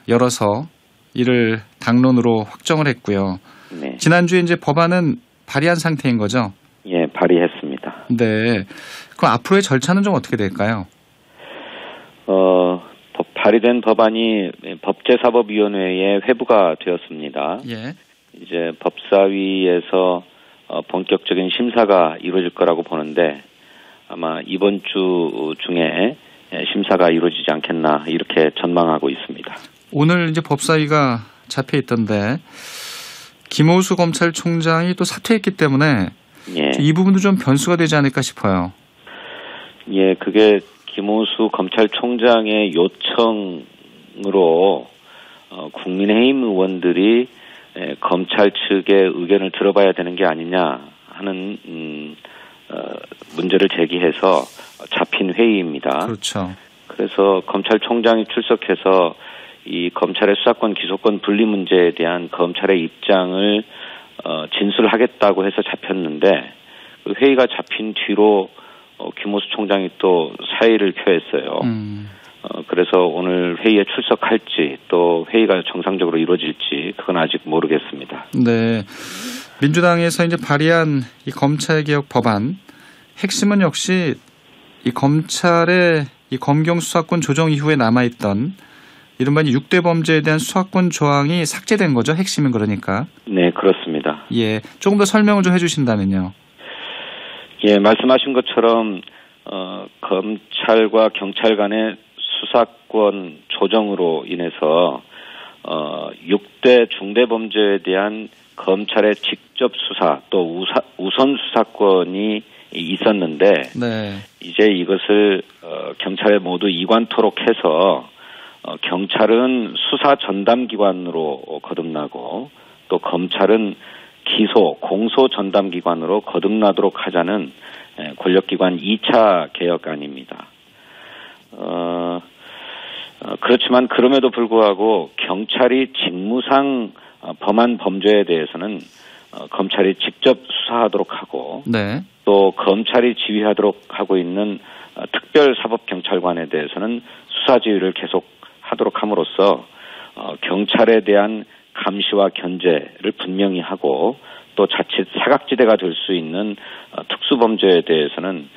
열어서 이를 당론으로 확정을 했고요. 네. 지난주에 이제 법안은 발의한 상태인 거죠? 예, 발의했습니다. 네. 그럼 앞으로의 절차는 좀 어떻게 될까요? 발의된 법안이 법제사법위원회에 회부가 되었습니다. 예. 이제 법사위에서 본격적인 심사가 이루어질 거라고 보는데 아마 이번 주 중에 심사가 이루어지지 않겠나 이렇게 전망하고 있습니다. 오늘 이제 법사위가 잡혀 있던데 김호수 검찰총장이 또 사퇴했기 때문에 예. 이 부분도 좀 변수가 되지 않을까 싶어요. 예, 그게 김호수 검찰총장의 요청으로 국민의힘 의원들이 검찰 측의 의견을 들어봐야 되는 게 아니냐 하는 문제를 제기해서 잡힌 회의입니다. 그렇죠. 그래서 검찰총장이 출석해서 이 검찰의 수사권 기소권 분리 문제에 대한 검찰의 입장을 진술하겠다고 해서 잡혔는데 그 회의가 잡힌 뒤로 김호수 총장이 또 사의를 표했어요. 그래서 오늘 회의에 출석할지 또 회의가 정상적으로 이루어질지 그건 아직 모르겠습니다. 네, 민주당에서 이제 발의한 이 검찰개혁 법안 핵심은 역시 이 검찰의 이 검경 수사권 조정 이후에 남아있던 이른바 6대 범죄에 대한 수사권 조항이 삭제된 거죠. 핵심은 그러니까. 네, 그렇습니다. 예, 조금 더 설명을 좀 해주신다면요. 예, 말씀하신 것처럼 검찰과 경찰 간의 수사권 조정으로 인해서 6대 중대범죄에 대한 검찰의 직접 수사 또 우선 수사권이 있었는데 네. 이제 이것을 경찰에 모두 이관토록 해서 경찰은 수사 전담기관으로 거듭나고 또 검찰은 기소, 공소 전담기관으로 거듭나도록 하자는 권력기관 2차 개혁안입니다. 그렇지만 그럼에도 불구하고 경찰이 직무상 범한 범죄에 대해서는 검찰이 직접 수사하도록 하고 네. 또 검찰이 지휘하도록 하고 있는 특별사법경찰관에 대해서는 수사 지휘를 계속 하도록 함으로써 경찰에 대한 감시와 견제를 분명히 하고 또 자칫 사각지대가 될 수 있는 특수범죄에 대해서는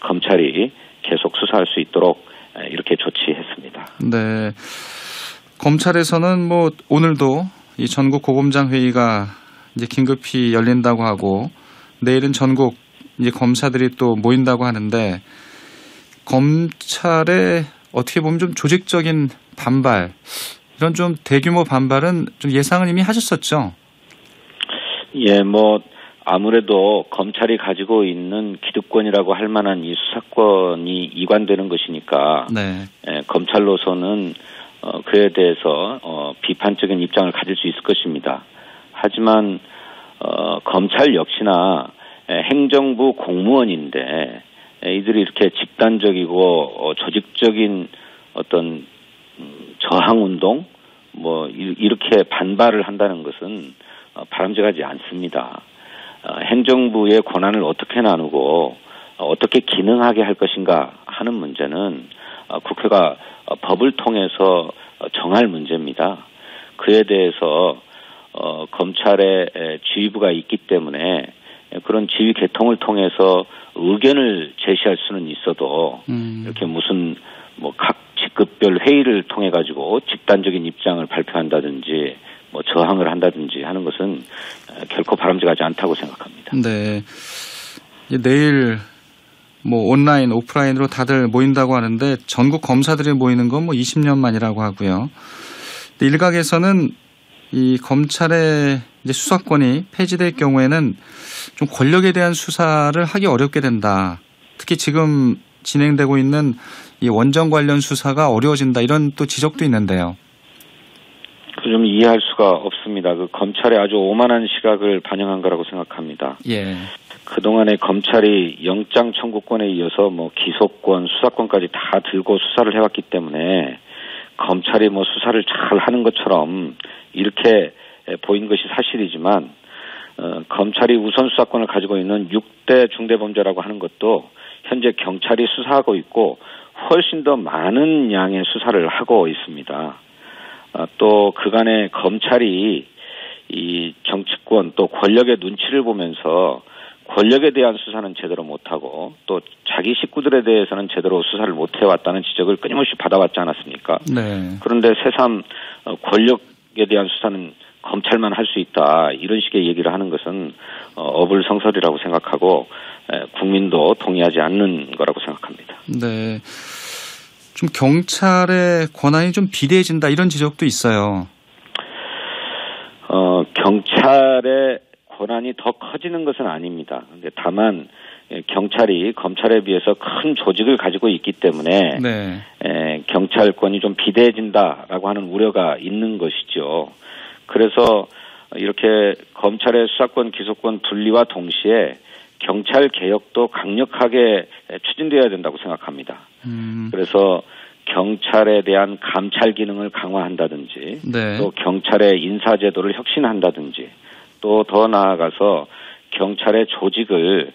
검찰이 계속 수사할 수 있도록 이렇게 조치했습니다. 네. 검찰에서는 뭐 오늘도 이 전국 고검장 회의가 이제 긴급히 열린다고 하고 내일은 전국 이제 검사들이 또 모인다고 하는데 검찰의 어떻게 보면 좀 조직적인 반발 이런 좀 대규모 반발은 좀 예상을 이미 하셨었죠? 예, 뭐 아무래도 검찰이 가지고 있는 기득권이라고 할 만한 이 수사권이 이관되는 것이니까 네. 검찰로서는 그에 대해서 비판적인 입장을 가질 수 있을 것입니다. 하지만 검찰 역시나 행정부 공무원인데 이들이 이렇게 집단적이고 조직적인 어떤 저항운동 뭐 이렇게 반발을 한다는 것은 바람직하지 않습니다. 행정부의 권한을 어떻게 나누고 어떻게 기능하게 할 것인가 하는 문제는 국회가 법을 통해서 정할 문제입니다. 그에 대해서 검찰의 지휘부가 있기 때문에 그런 지휘 개통을 통해서 의견을 제시할 수는 있어도 이렇게 무슨 뭐 각 직급별 회의를 통해 가지고 집단적인 입장을 발표한다든지 뭐 저항을 한다든지 하는 것은 결코 바람직하지 않다고 생각합니다. 네. 내일 뭐 온라인, 오프라인으로 다들 모인다고 하는데 전국 검사들이 모이는 건 뭐 20년 만이라고 하고요. 일각에서는 이 검찰의 이제 수사권이 폐지될 경우에는 좀 권력에 대한 수사를 하기 어렵게 된다. 특히 지금 진행되고 있는 이 원전 관련 수사가 어려워진다. 이런 또 지적도 있는데요. 좀 이해할 수가 없습니다. 그 검찰의 아주 오만한 시각을 반영한 거라고 생각합니다. 예. 그동안에 검찰이 영장 청구권에 이어서 뭐 기소권, 수사권까지 다 들고 수사를 해왔기 때문에 검찰이 뭐 수사를 잘 하는 것처럼 이렇게 보인 것이 사실이지만 검찰이 우선 수사권을 가지고 있는 6대 중대범죄라고 하는 것도 현재 경찰이 수사하고 있고 훨씬 더 많은 양의 수사를 하고 있습니다. 또 그간에 검찰이 이 정치권 또 권력의 눈치를 보면서 권력에 대한 수사는 제대로 못하고 또 자기 식구들에 대해서는 제대로 수사를 못해왔다는 지적을 끊임없이 받아왔지 않았습니까? 네. 그런데 새삼 권력에 대한 수사는 검찰만 할 수 있다 이런 식의 얘기를 하는 것은 어불성설이라고 생각하고 국민도 동의하지 않는 거라고 생각합니다. 네. 좀 경찰의 권한이 좀 비대해진다 이런 지적도 있어요. 경찰의 권한이 더 커지는 것은 아닙니다. 근데 다만 경찰이 검찰에 비해서 큰 조직을 가지고 있기 때문에 네. 경찰권이 좀 비대해진다라고 하는 우려가 있는 것이죠. 그래서 이렇게 검찰의 수사권, 기소권 분리와 동시에 경찰 개혁도 강력하게 추진되어야 된다고 생각합니다. 그래서 경찰에 대한 감찰 기능을 강화한다든지 네. 또 경찰의 인사제도를 혁신한다든지 또 더 나아가서 경찰의 조직을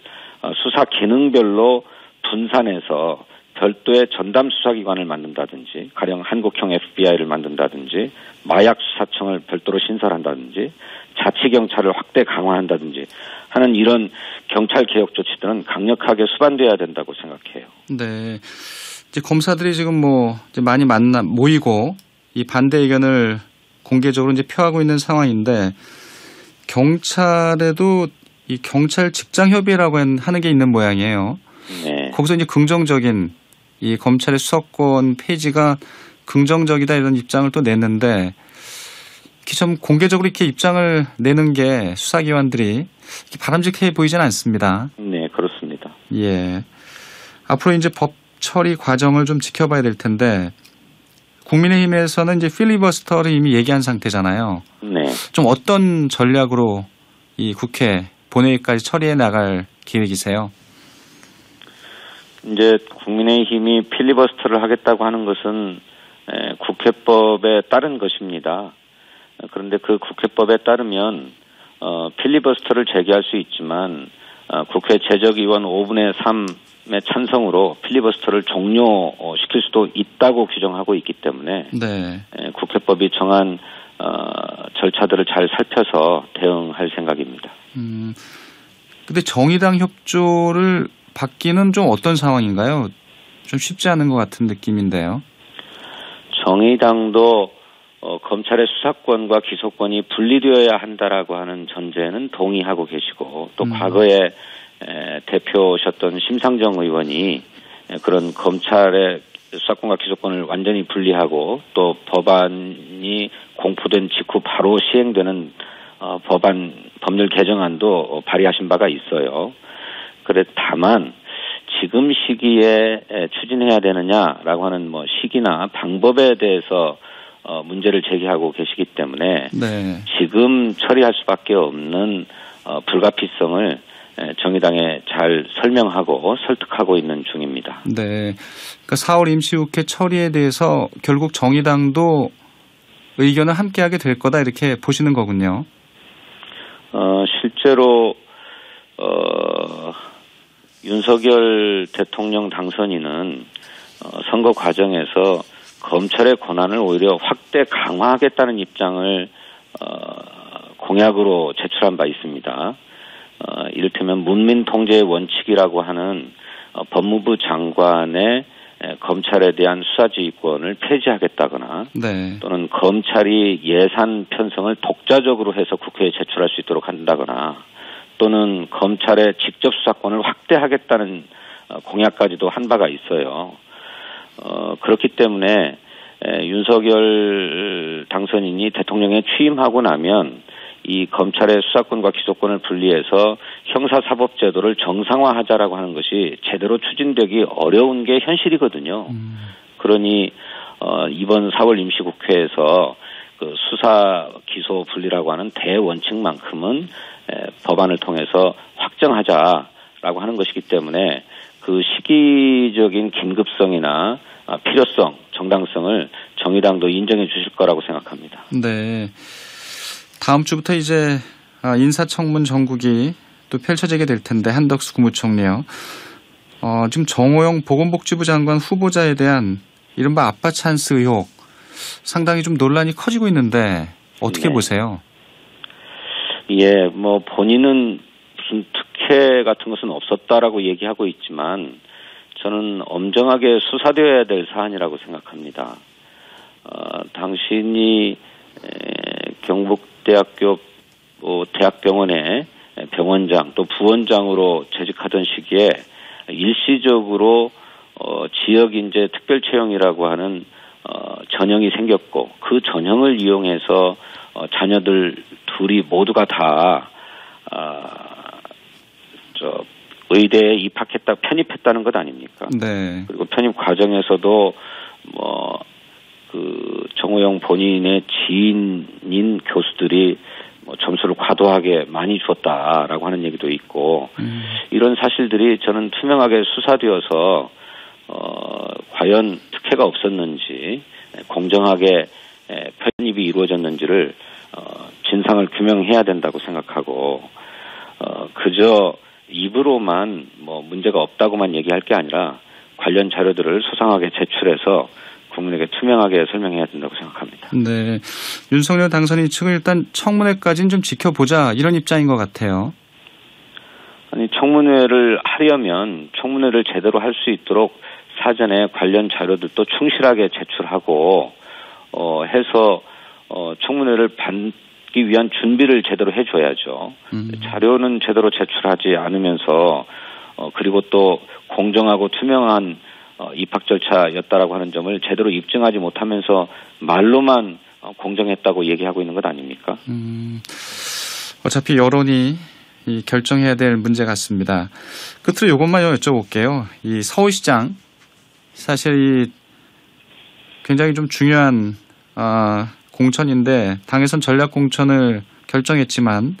수사 기능별로 분산해서 별도의 전담 수사기관을 만든다든지 가령 한국형 FBI를 만든다든지 마약 수사청을 별도로 신설한다든지 자치경찰을 확대 강화한다든지 하는 이런 경찰 개혁 조치들은 강력하게 수반돼야 된다고 생각해요. 네. 이제 검사들이 지금 이제 많이 모이고 이 반대 의견을 공개적으로 이제 표하고 있는 상황인데 경찰에도 이 경찰 직장협의회라고 하는 게 있는 모양이에요. 네. 거기서 이제 긍정적인 이 검찰의 수사권 폐지가 긍정적이다 이런 입장을 또 냈는데 좀 공개적으로 이렇게 입장을 내는 게 수사기관들이 이렇게 바람직해 보이지는 않습니다. 네, 그렇습니다. 예. 앞으로 이제 법 처리 과정을 좀 지켜봐야 될 텐데 국민의힘에서는 이제 필리버스터를 이미 얘기한 상태잖아요. 네. 좀 어떤 전략으로 이 국회 본회의까지 처리해 나갈 계획이세요? 이제 국민의힘이 필리버스터를 하겠다고 하는 것은 국회법에 따른 것입니다. 그런데 그 국회법에 따르면 필리버스터를 제기할 수 있지만 국회 제적의원 5분의 3의 찬성으로 필리버스터를 종료시킬 수도 있다고 규정하고 있기 때문에 네. 국회법이 정한 절차들을 잘 살펴서 대응할 생각입니다. 근데 정의당 협조를 받기는 좀 어떤 상황인가요? 좀 쉽지 않은 것 같은 느낌인데요. 정의당도 검찰의 수사권과 기소권이 분리되어야 한다라고 하는 전제는 동의하고 계시고 또 과거에 대표셨던 심상정 의원이 그런 검찰의 수사권과 기소권을 완전히 분리하고 또 법안이 공포된 직후 바로 시행되는 법률 개정안도 발의하신 바가 있어요. 그래 다만 지금 시기에 추진해야 되느냐라고 하는 시기나 방법에 대해서 문제를 제기하고 계시기 때문에 네. 지금 처리할 수밖에 없는 불가피성을 정의당에 잘 설명하고 설득하고 있는 중입니다. 네. 그러니까 4월 임시국회 처리에 대해서 결국 정의당도 의견을 함께하게 될 거다 이렇게 보시는 거군요. 실제로 윤석열 대통령 당선인은 선거 과정에서 검찰의 권한을 오히려 확대 강화하겠다는 입장을 공약으로 제출한 바 있습니다. 이를테면 문민통제의 원칙이라고 하는 법무부 장관의 검찰에 대한 수사지휘권을 폐지하겠다거나 네. 또는 검찰이 예산 편성을 독자적으로 해서 국회에 제출할 수 있도록 한다거나 또는 검찰의 직접 수사권을 확대하겠다는 공약까지도 한 바가 있어요. 그렇기 때문에 윤석열 당선인이 대통령에 취임하고 나면 이 검찰의 수사권과 기소권을 분리해서 형사사법제도를 정상화하자라고 하는 것이 제대로 추진되기 어려운 게 현실이거든요. 그러니 이번 4월 임시국회에서 그 수사 기소 분리라고 하는 대원칙만큼은 법안을 통해서 확정하자라고 하는 것이기 때문에 그 시기적인 긴급성이나 필요성, 정당성을 정의당도 인정해 주실 거라고 생각합니다. 네. 다음 주부터 이제 인사청문 전국이 또 펼쳐지게 될 텐데 한덕수 국무총리요. 지금 정호영 보건복지부 장관 후보자에 대한 이른바 아빠 찬스 의혹 상당히 좀 논란이 커지고 있는데 어떻게 네. 보세요? 예, 뭐 본인은 무슨 특혜 같은 것은 없었다라고 얘기하고 있지만 저는 엄정하게 수사되어야 될 사안이라고 생각합니다. 당신이 경북대학교 대학병원의 병원장 또 부원장으로 재직하던 시기에 일시적으로 지역인재 특별채용이라고 하는 전형이 생겼고 그 전형을 이용해서 자녀들 둘이 모두가 다 의대에 입학했다 편입했다는 것 아닙니까? 네. 그리고 편입 과정에서도 정호영 본인의 지인인 교수들이 점수를 과도하게 많이 줬다라고 하는 얘기도 있고 이런 사실들이 저는 투명하게 수사되어서 과연 특혜가 없었는지 공정하게 편입이 이루어졌는지를 진상을 규명해야 된다고 생각하고 그저 입으로만 문제가 없다고만 얘기할 게 아니라 관련 자료들을 소상하게 제출해서 국민에게 투명하게 설명해야 된다고 생각합니다. 네, 윤석열 당선인 측은 일단 청문회까지는 좀 지켜보자 이런 입장인 것 같아요. 아니 청문회를 하려면 청문회를 제대로 할 수 있도록 사전에 관련 자료들도 충실하게 제출하고 해서 청문회를 받기 위한 준비를 제대로 해줘야죠. 자료는 제대로 제출하지 않으면서 그리고 또 공정하고 투명한 입학 절차였다라고 하는 점을 제대로 입증하지 못하면서 말로만 공정했다고 얘기하고 있는 것 아닙니까? 어차피 여론이 결정해야 될 문제 같습니다. 끝으로 이것만 여쭤볼게요. 이 서울시장 사실 굉장히 좀 중요한 공천인데 당에선 전략 공천을 결정했지만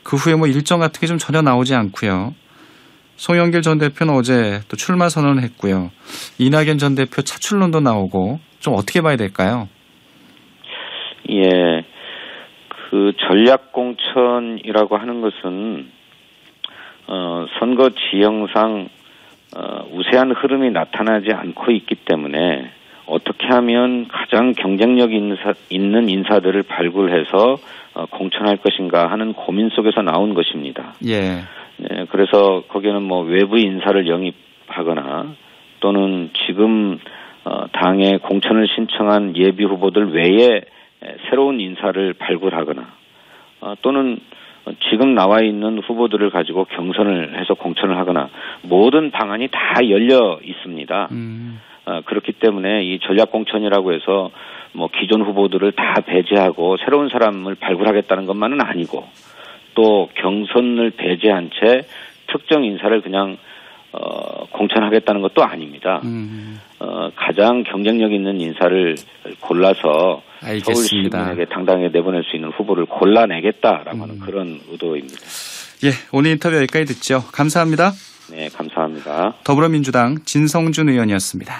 그 후에 일정 같은 게 좀 전혀 나오지 않고요. 송영길 전 대표는 어제 또 출마 선언을 했고요. 이낙연 전 대표 차출론도 나오고 좀 어떻게 봐야 될까요? 예, 그 전략 공천이라고 하는 것은 선거 지형상 우세한 흐름이 나타나지 않고 있기 때문에 어떻게 하면 가장 경쟁력 있는 인사들을 발굴해서 공천할 것인가 하는 고민 속에서 나온 것입니다. 예. 네, 그래서 거기에는 외부 인사를 영입하거나 또는 지금 당에 공천을 신청한 예비 후보들 외에 새로운 인사를 발굴하거나 또는 지금 나와 있는 후보들을 가지고 경선을 해서 공천을 하거나 모든 방안이 다 열려 있습니다. 그렇기 때문에 이 전략 공천이라고 해서 기존 후보들을 다 배제하고 새로운 사람을 발굴하겠다는 것만은 아니고 또 경선을 배제한 채 특정 인사를 그냥 공천하겠다는 것도 아닙니다. 가장 경쟁력 있는 인사를 골라서 알겠습니다. 서울 시민에게 당당하게 내보낼 수 있는 후보를 골라내겠다라고 하는 그런 의도입니다. 예, 오늘 인터뷰 여기까지 듣죠. 감사합니다. 네, 감사합니다. 더불어민주당 진성준 의원이었습니다.